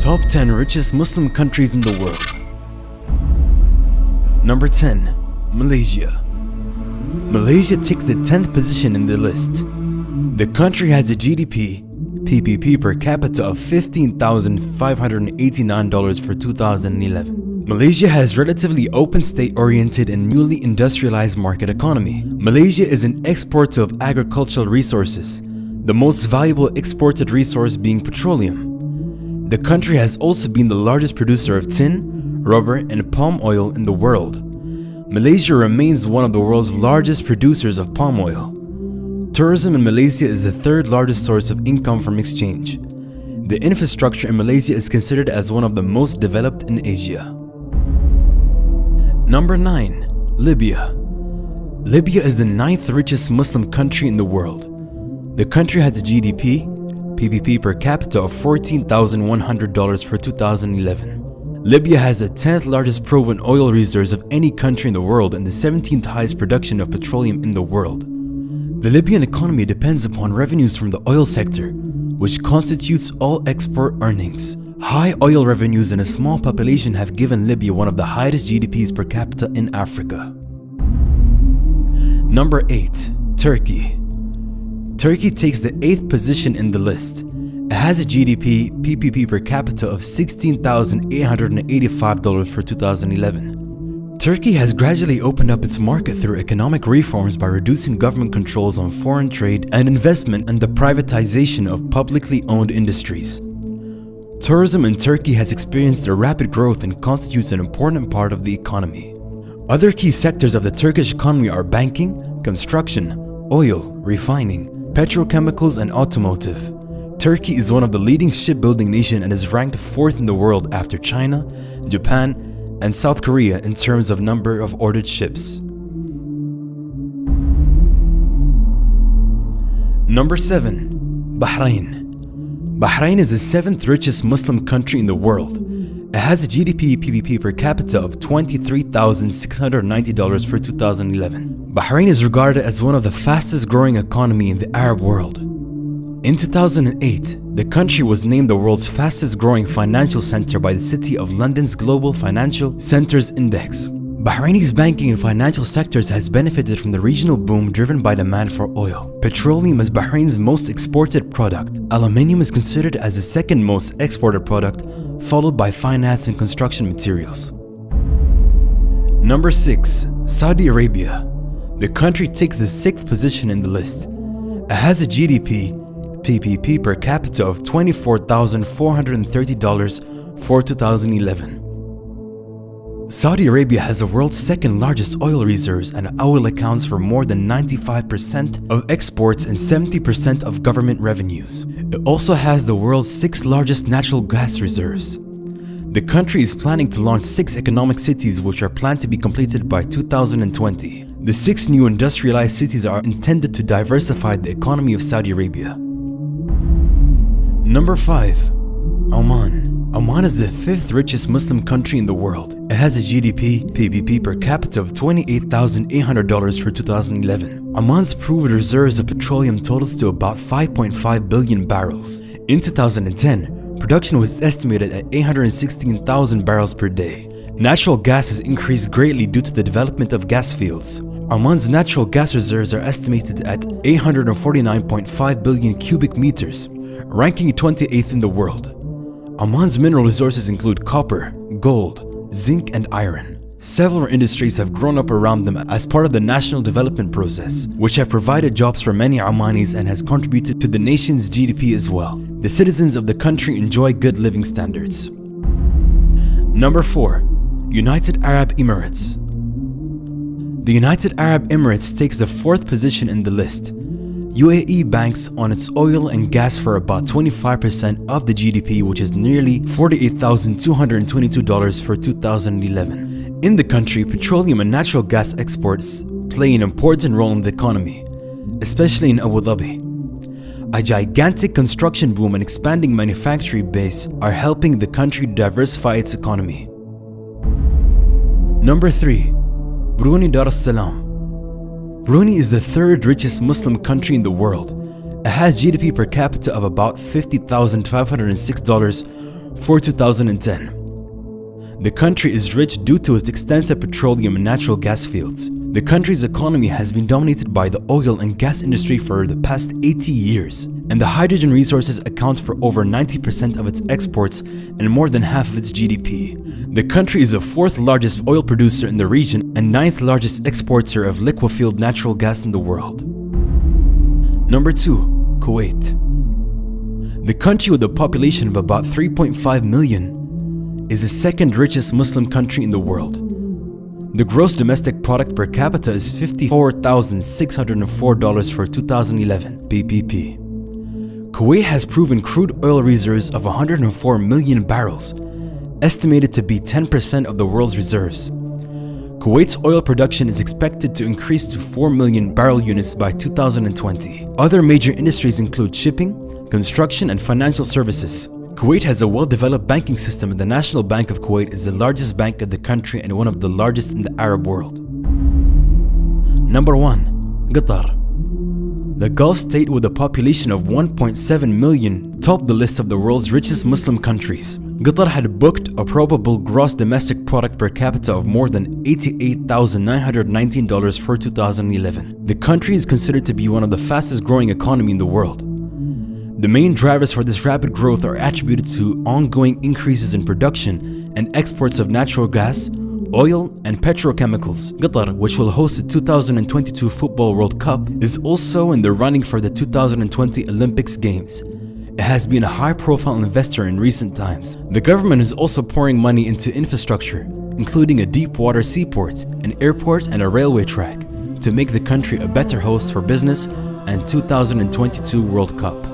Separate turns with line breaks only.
Top 10 richest Muslim countries in the world. Number 10. Malaysia. Malaysia takes the 10th position in the list. The country has a GDP PPP per capita of $15,589 for 2011. Malaysia has relatively open state-oriented and newly industrialized market economy. Malaysia is an exporter of agricultural resources, the most valuable exported resource being petroleum. The country has also been the largest producer of tin, rubber, and palm oil in the world. Malaysia remains one of the world's largest producers of palm oil. Tourism in Malaysia is the third largest source of income from exchange. The infrastructure in Malaysia is considered as one of the most developed in Asia. Number 9. Libya. Libya is the 9th richest Muslim country in the world. The country has a GDP PPP per capita of $14,100 for 2011. Libya has the 10th largest proven oil reserves of any country in the world and the 17th highest production of petroleum in the world. The Libyan economy depends upon revenues from the oil sector, which constitutes all export earnings. High oil revenues and a small population have given Libya one of the highest GDPs per capita in Africa. Number 8. Turkey. Turkey takes the 8th position in the list. It has a GDP PPP per capita of $16,885 for 2011. Turkey has gradually opened up its market through economic reforms by reducing government controls on foreign trade and investment and the privatization of publicly owned industries. Tourism in Turkey has experienced a rapid growth and constitutes an important part of the economy. Other key sectors of the Turkish economy are banking, construction, oil, refining, petrochemicals, and automotive. Turkey is one of the leading shipbuilding nations and is ranked 4th in the world after China, Japan, and South Korea in terms of number of ordered ships. Number 7. Bahrain. Bahrain is the 7th richest Muslim country in the world. It has a GDP PPP per capita of $23,690 for 2011. Bahrain is regarded as one of the fastest growing economy in the Arab world. In 2008, the country was named the world's fastest growing financial center by the City of London's Global Financial Centers Index. Bahraini's banking and financial sectors has benefited from the regional boom driven by demand for oil. Petroleum is Bahrain's most exported product. Aluminium is considered as the second most exported product, followed by finance and construction materials. Number 6. Saudi Arabia. The country takes the 6th position in the list. It has a GDP PPP per capita of $24,430 for 2011. Saudi Arabia has the world's 2nd largest oil reserves, and oil accounts for more than 95% of exports and 70% of government revenues. It also has the world's 6th largest natural gas reserves. The country is planning to launch 6 economic cities which are planned to be completed by 2020. The 6 new industrialized cities are intended to diversify the economy of Saudi Arabia. Number 5. Oman. Oman is the 5th richest Muslim country in the world. It has a GDP PPP per capita of $28,800 for 2011. Oman's proved reserves of petroleum totals to about 5.5 billion barrels. In 2010, production was estimated at 816,000 barrels per day. Natural gas has increased greatly due to the development of gas fields. Oman's natural gas reserves are estimated at 849.5 billion cubic meters, ranking 28th in the world. Oman's mineral resources include copper, gold, zinc, and iron. Several industries have grown up around them as part of the national development process, which have provided jobs for many Omanis and has contributed to the nation's GDP as well. The citizens of the country enjoy good living standards. Number 4. United Arab Emirates. The United Arab Emirates takes the 4th position in the list. UAE banks on its oil and gas for about 25% of the GDP, which is nearly $48,222 for 2011. In the country, petroleum and natural gas exports play an important role in the economy, especially in Abu Dhabi. A gigantic construction boom and expanding manufacturing base are helping the country diversify its economy. Number 3. Brunei Dar es Salaam. Brunei is the 3rd richest Muslim country in the world. It has GDP per capita of about $50,506 for 2010. The country is rich due to its extensive petroleum and natural gas fields. The country's economy has been dominated by the oil and gas industry for the past 80 years, and the hydrogen resources account for over 90% of its exports and more than half of its GDP. The country is the fourth largest oil producer in the region and ninth largest exporter of liquefied natural gas in the world. Number 2. Kuwait. The country with a population of about 3.5 million is the second richest Muslim country in the world. The gross domestic product per capita is $54,604 for 2011 PPP. Kuwait has proven crude oil reserves of 104 million barrels, estimated to be 10% of the world's reserves. Kuwait's oil production is expected to increase to 4 million barrel units by 2020. Other major industries include shipping, construction, and financial services. Kuwait has a well-developed banking system, and the National Bank of Kuwait is the largest bank in the country and one of the largest in the Arab world. Number 1. Qatar. The Gulf state with a population of 1.7 million topped the list of the world's richest Muslim countries. Qatar had booked a probable gross domestic product per capita of more than $88,919 for 2011. The country is considered to be one of the fastest growing economies in the world. The main drivers for this rapid growth are attributed to ongoing increases in production and exports of natural gas, oil, and petrochemicals. Qatar, which will host the 2022 Football World Cup, is also in the running for the 2020 Olympics Games. It has been a high-profile investor in recent times. The government is also pouring money into infrastructure, including a deep-water seaport, an airport, and a railway track, to make the country a better host for business and 2022 World Cup.